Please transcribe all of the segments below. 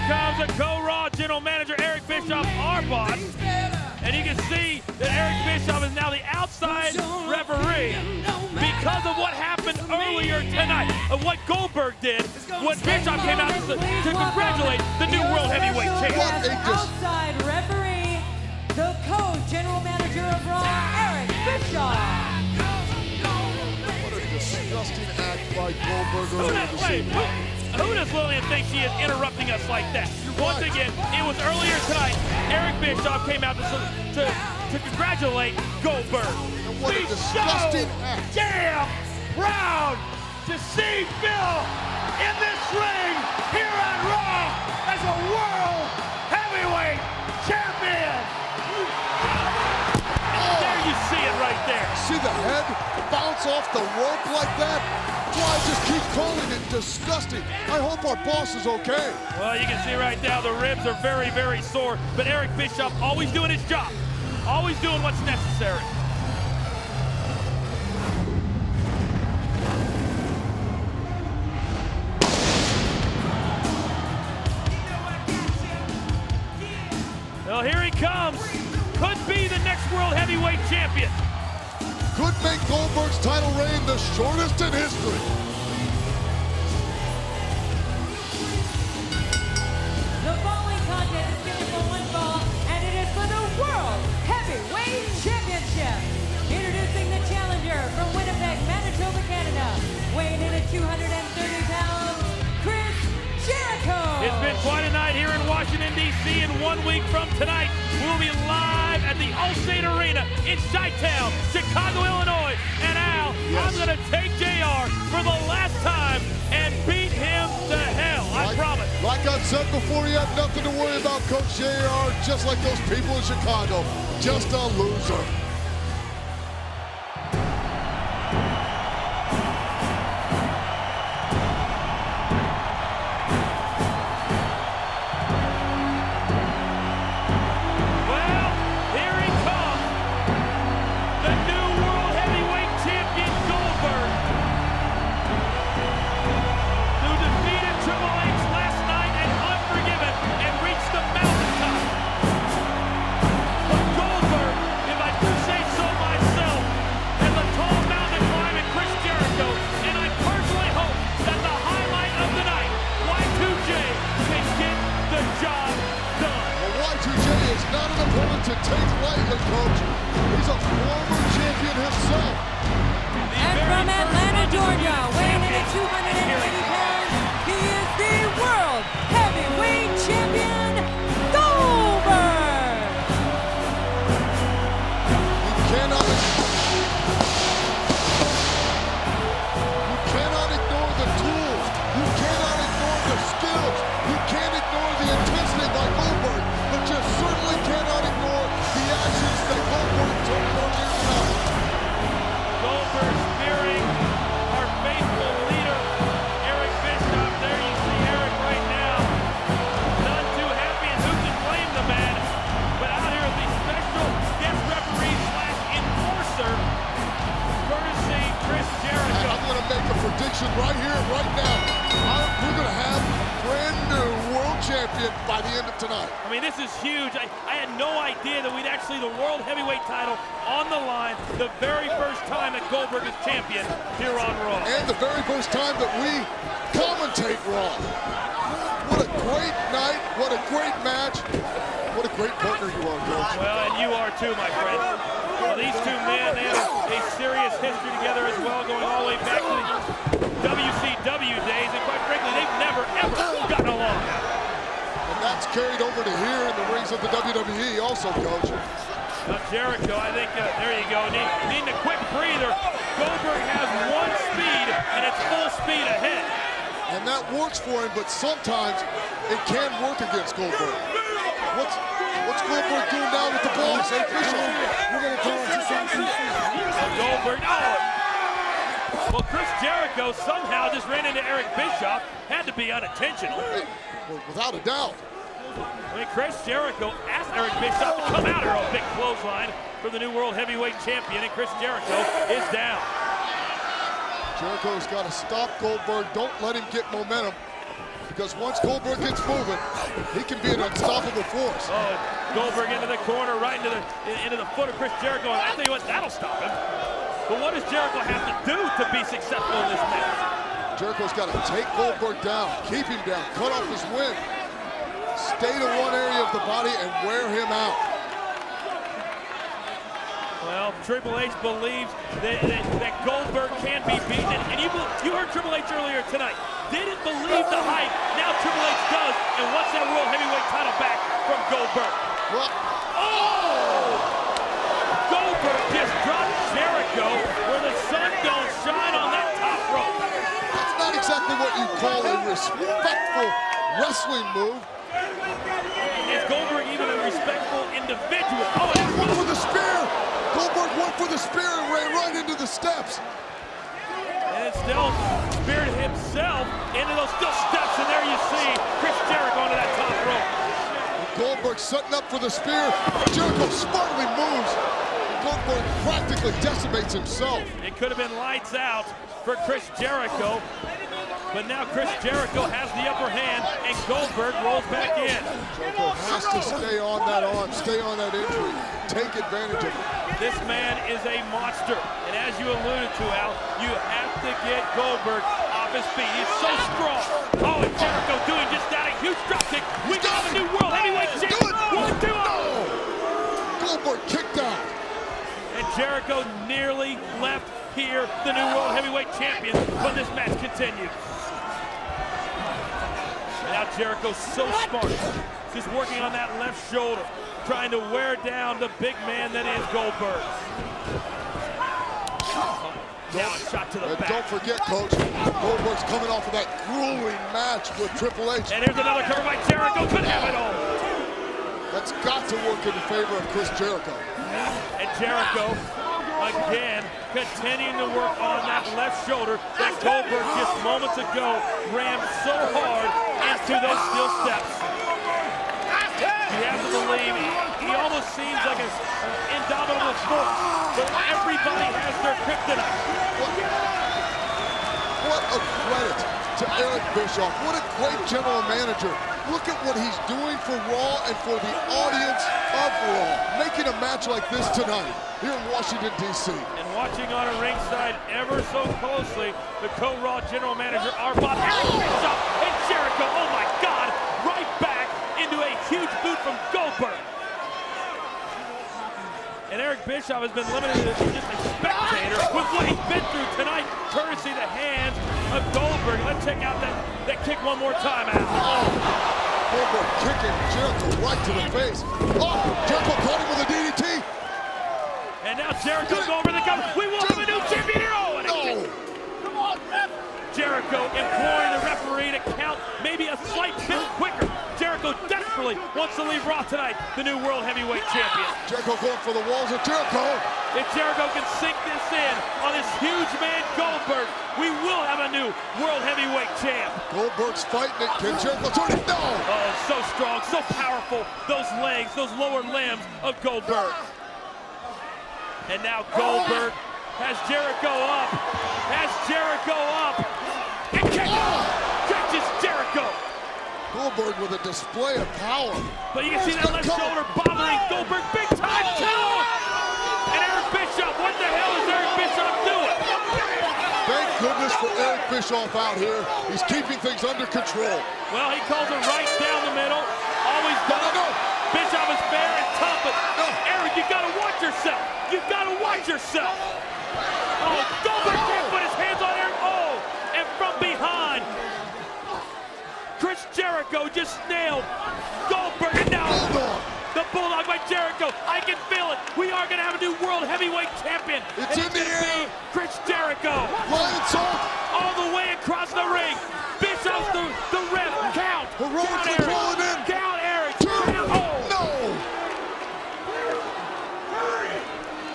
comes a Go-Raw General Manager Eric Bischoff, our boss. And you can see that Eric Bischoff is now the outside referee because of what happened earlier tonight, of what Goldberg did when Bischoff came out to congratulate the new World Heavyweight Champion. Outside referee, the co-general manager of Raw, Eric Bischoff. What a disgusting act by Goldberg earlier this evening. Who does Lillian think she is interrupting us like that? Once again, it was earlier tonight. Eric Bischoff came out to congratulate Goldberg. And what a disgusting act. Damn proud to see Bill in this ring here on Raw as a World Heavyweight Champion. And there you see it right there. See the head bounce off the rope like that? Why I just keep calling it disgusting. I hope our boss is okay. Well, you can see right now the ribs are very, very sore, but Eric Bischoff always doing his job, always doing what's necessary. Well, here he comes. Could be the next World Heavyweight Champion. Could make Goldberg's title reign the shortest in history. The following contest is given for one fall, and it is for the World Heavyweight Championship. Introducing the challenger from Winnipeg, Manitoba, Canada, weighing in at 230 pounds, Chris Jericho. It's been quite a night here in Washington, D.C., and 1 week from tonight, we'll be live at the Allstate Arena in Chi-Town, Chicago, Illinois. And Al, I'm going to take JR for the last time and beat him to hell. I promise. Like I said before, you have nothing to worry about, Coach JR, just like those people in Chicago. Just a loser. To take lightly, Coach. He's a former champion himself. And from Atlanta, Georgia, weighing in at 280 pounds, he is the World Heavyweight Champion, Goldberg. You cannot ignore the tools. You cannot ignore the skills. You can't ignore the intensity by Goldberg, but you certainly cannot ignore the actions that Goldberg took earlier tonight. Goldberg spearing our faithful leader, Eric Bischoff. There you see Eric right now. None too happy, and who can blame the man? But out here is the special guest referee / enforcer, courtesy Chris Jericho. I'm going to make a prediction right here, right now. We're going to have a brand new world champion by the end of tonight. I mean, this is huge. I had no idea that we'd actually the World Heavyweight title on the line the very first time that Goldberg is champion here on Raw. And the very first time that we commentate Raw. What a great night. What a great match. What a great partner you are, Coach. Well, and you are too, my friend. Well, these two men, they have a serious history together as well, going all the way back to the WCW days, and quite frankly, they've never, ever gotten along. And that's carried over to here in the rings of the WWE also, Coach. Now Jericho, I think, there you go, needing a quick breather. Goldberg has one speed, and it's full speed ahead. And that works for him, but sometimes it can work against Goldberg. What's Goldberg doing now with the balls? Hey, Bischoff. Goldberg, oh! Well, Chris Jericho somehow just ran into Eric Bischoff. Had to be unintentional. Well, without a doubt. I mean, Chris Jericho asked Eric Bischoff to come out here on a big clothesline for the new World Heavyweight Champion, and Chris Jericho is down. Jericho's got to stop Goldberg. Don't let him get momentum. because once Goldberg gets moving, he can be an unstoppable force. Oh, Goldberg into the corner, right into the foot of Chris Jericho. And I tell you what, that'll stop him. But what does Jericho have to do to be successful in this match? Jericho's got to take Goldberg down, keep him down, cut off his wind, stay to one area of the body and wear him out. Well, Triple H believes that Goldberg can be beaten. And you heard Triple H earlier tonight. Didn't believe the hype. Now Triple H does. And what's that World Heavyweight title back from Goldberg? Well, Goldberg just dropped Jericho where the sun don't shine on that top rope. that's not exactly what you call a respectful wrestling move. Is Goldberg even a respectful individual? Oh, and Went for the spear. Goldberg went for the spear and ran right into the steps. And still speared himself into those still steps, and there you see Chris Jericho onto that top rope. Goldberg setting up for the spear. Jericho smartly moves. Goldberg practically decimates himself. It could have been lights out for Chris Jericho, but now Chris Jericho has the upper hand, and Goldberg rolls back in. Jericho has to stay on that arm, stay on that injury, take advantage of it. This man is a monster, and as you alluded to, Al, you have to get Goldberg off his feet. He's so strong. Oh, and Jericho doing just that, a huge dropkick. We got a new World Heavyweight Champion. 1, 2, Goldberg kicked out. And Jericho nearly left here, the new World Heavyweight Champion, when this match continues. And now Jericho's so smart, just working on that left shoulder, trying to wear down the big man that is Goldberg. Now a shot to the back. Don't forget, Coach, Goldberg's coming off of that grueling match with Triple H. And here's another cover by Jericho, could have it all. That's got to work in favor of Chris Jericho. And Jericho, again, continuing to work on that left shoulder that Goldberg just moments ago rammed so hard into those steel steps. You have to believe he almost seems like an indomitable force, but everybody has their kryptonite. What a credit to Eric Bischoff. What a great general manager. Look at what he's doing for Raw and for the audience of Raw, making a match like this tonight here in Washington, D.C. And watching on a ringside ever so closely, the co-Raw general manager, our boss, Eric Bischoff, and Jericho, oh my God, right back into a huge boot from Goldberg. And Eric Bischoff has been limited to just a spectator with what he's been through tonight, courtesy the hands of Goldberg. Let's check out that kick one more time, Al. Goldberg kicking Jericho right to the face. Oh, Jericho caught him with a DDT. And now Jericho's over the cover. We will have a new champion here. Oh, and No. Come on, ref. Jericho imploring the referee to count maybe a slight bit quicker. Jericho desperately wants to leave Raw tonight, the new World Heavyweight Champion. Jericho going for the walls of Jericho. If Jericho can sink this in on this huge man Goldberg, we will have a new World Heavyweight Champ. Goldberg's fighting it. Can Jericho turn it? No. Oh, so strong, so powerful. Those legs, those lower limbs of Goldberg. And now Goldberg has Jericho up. Has Jericho up. And catches Jericho. Goldberg with a display of power. But you can see that left shoulder bothering Goldberg big time too. And Eric Bischoff, what the hell is Eric Bischoff doing? Thank goodness for Eric Bischoff out here. He's keeping things under control. Well, he calls it right down the middle. Always done. No. Bischoff is fair and tough, but Eric, you gotta watch yourself. You gotta watch yourself. Oh, Goldberg can't put his hands on Eric. Oh, and from behind, Chris Jericho just nailed Goldberg. And now the Bulldog by Jericho. I can feel it. We are gonna have a new World Heavyweight Champion. It's in the air. Chris Jericho. Lion Salt. All the way across the ring. Bischoff's the ref. Count. Heroic Count controlling Eric. in. Count Eric. Two. Count. Oh. No.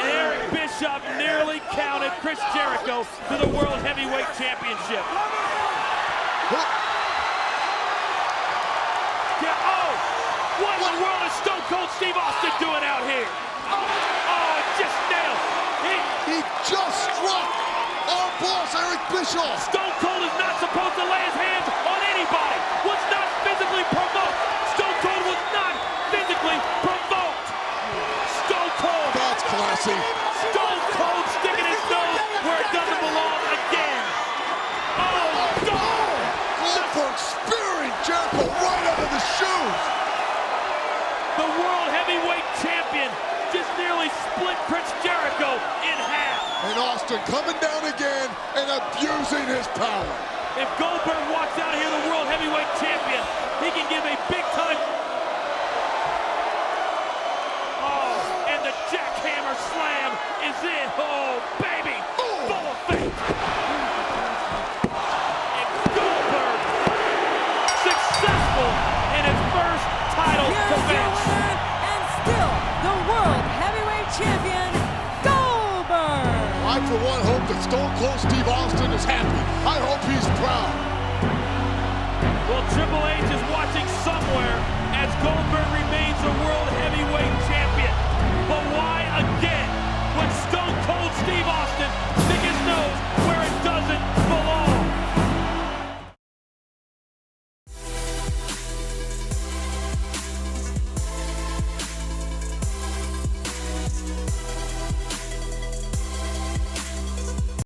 And Eric Bischoff nearly counted Chris Jericho to the World Heavyweight Championship. Yeah, oh! What in the world is Stone Cold Steve Austin doing out here? Oh, just nailed. He just struck our boss, Eric official. Stone Cold is not supposed to lay his hands on anybody. Was not physically provoked. Stone Cold was not physically provoked. Stone Cold. That's classy. Stone Cold sticking his nose where it doesn't belong again. Oh, Stone! Goldberg spearing Jericho right under the shoes. The World Heavyweight Champion just nearly split Chris Jericho in half. And Austin coming down again and abusing his power. If Goldberg walks out here the World Heavyweight Champion, he can give a big time. Oh, and the jackhammer slam is in. Oh, baby. Full of faith. And Goldberg successful in his first title Here's your defense. winner, and still the World Heavyweight Champion, Goldberg. I, for one, hope that Stone Cold Steve Austin is happy. I hope he's proud. Well, Triple H is watching someone